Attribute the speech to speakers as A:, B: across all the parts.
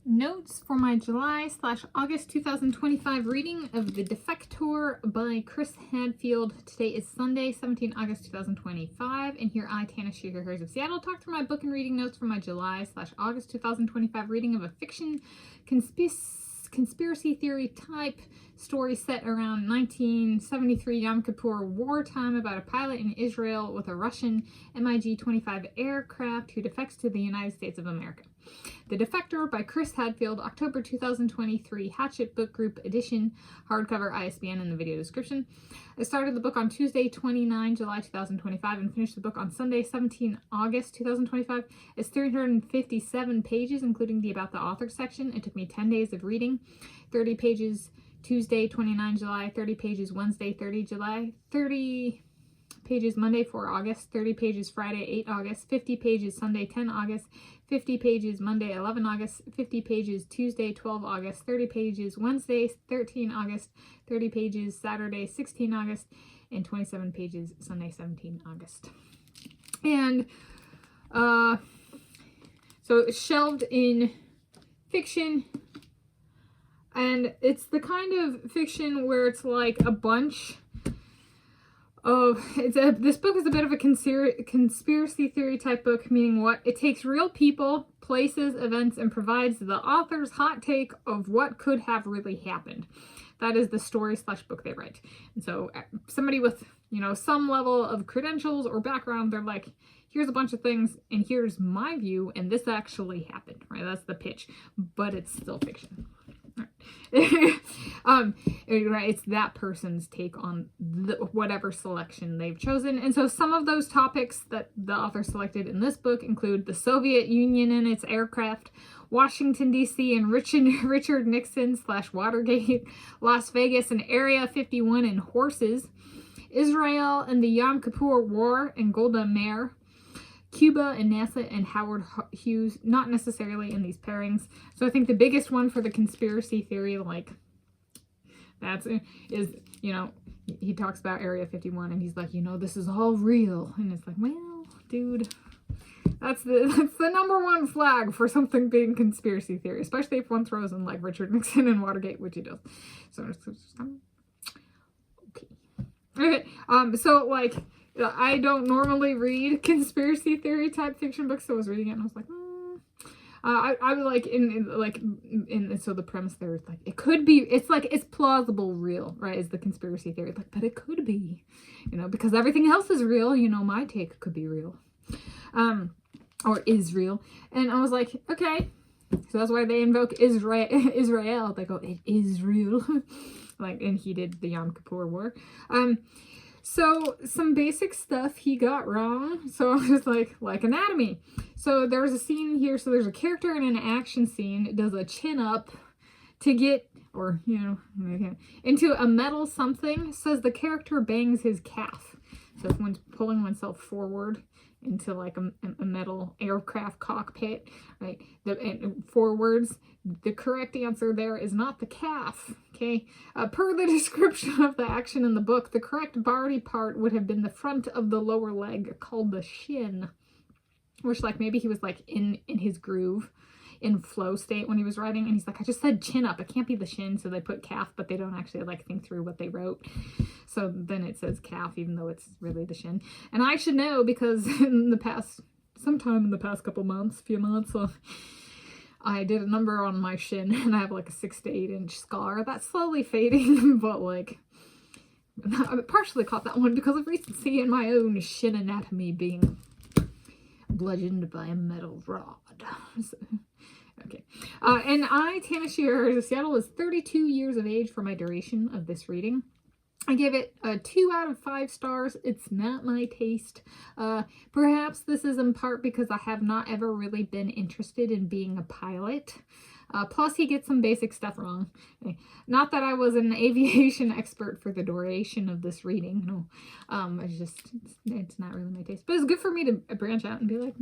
A: Notes for my July/August 2025 reading of The Defector by Chris Hadfield. Today is Sunday, 17 August 2025, and here I, Tanis Leonhardi of Seattle, talk through my book and reading notes for my July/August 2025 reading of a fiction conspiracy theory type story set around 1973 Yom Kippur War-time about a pilot in Israel with a Russian MiG-25 aircraft who defects to the United States of America. The Defector by Chris Hadfield, October 2023, Hachette Book Group edition, hardcover, ISBN in the video description. I started the book on Tuesday, 29 July 2025 and finished the book on Sunday, 17 August 2025. It's 357 pages, including the About the Author section. It took me 10 days of reading, 30 pages Tuesday, 29 July, 30 pages Wednesday, 30 July, 30 pages Monday, 4 August, 30 pages Friday, 8 August, 50 pages Sunday, 10 August, 50 pages Monday, 11 August, 50 pages Tuesday, 12 August, 30 pages Wednesday, 13 August, 30 pages Saturday, 16 August, and 27 pages Sunday, 17 August. And so it's shelved in fiction, and it's the kind of fiction where it's like a bunch of, this book is a bit of a conspiracy theory type book, meaning what? It takes real people, places, events, and provides the author's hot take of what could have really happened. That is the story/book they write. And so somebody with, some level of credentials or background, they're like, here's a bunch of things, and here's my view, and this actually happened, right? That's the pitch, but it's still fiction. Right, it's that person's take on whatever selection they've chosen. And so some of those topics that the author selected in this book include the Soviet Union and its aircraft, Washington, D.C. and Richard Nixon/Watergate, Las Vegas and Area 51 and horses, Israel and the Yom Kippur War and Golda Meir, Cuba and NASA and Howard Hughes, not necessarily in these pairings. So I think the biggest one for the conspiracy theory, is, he talks about Area 51 and he's like, this is all real. And it's like, well, dude, that's the number one flag for something being conspiracy theory, especially if one throws in like Richard Nixon and Watergate, which he does. So it's okay. So I don't normally read conspiracy theory type fiction books, so I was reading it and I was like, I was like, so the premise there is like, it could be, it's plausible real, right, is the conspiracy theory, but it could be, because everything else is real, my take could be real, or is real. And I was like, okay, so that's why they invoke Israel, they go, it is real, and he did the Yom Kippur War. So some basic stuff he got wrong. So I was like anatomy. So there's a scene here. So there's a character in an action scene. It does a chin up to get, into a metal something. Says the character bangs his calf. So if one's pulling oneself forward into like a metal aircraft cockpit, right? Forwards. The correct answer there is not the calf, okay? Per the description of the action in the book, the correct body part would have been the front of the lower leg, called the shin, which maybe he was in his groove, in flow state when he was writing, and he's like, I just said chin up, it can't be the shin, so they put calf, but they don't actually think through what they wrote, so then it says calf even though it's really the shin. And I should know because sometime in the past few months, I did a number on my shin and I have a 6 to 8 inch scar that's slowly fading, but I partially caught that one because of recency in my own shin anatomy being bludgeoned by a metal rod. So, okay. And I, Tanis Leonhardi of Seattle, is 32 years of age for my duration of this reading. I give it a 2 out of 5 stars. It's not my taste. Perhaps this is in part because I have not ever really been interested in being a pilot. Plus, he gets some basic stuff wrong. Not that I was an aviation expert for the duration of this reading. No, it's not really my taste. But it's good for me to branch out and be like,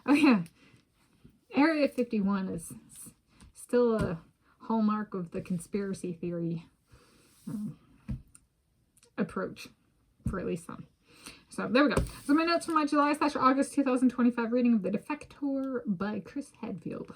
A: oh yeah, Area 51 is still a hallmark of the conspiracy theory approach for at least some. So there we go. So my notes for my July/August 2025 reading of The Defector by Chris Hadfield.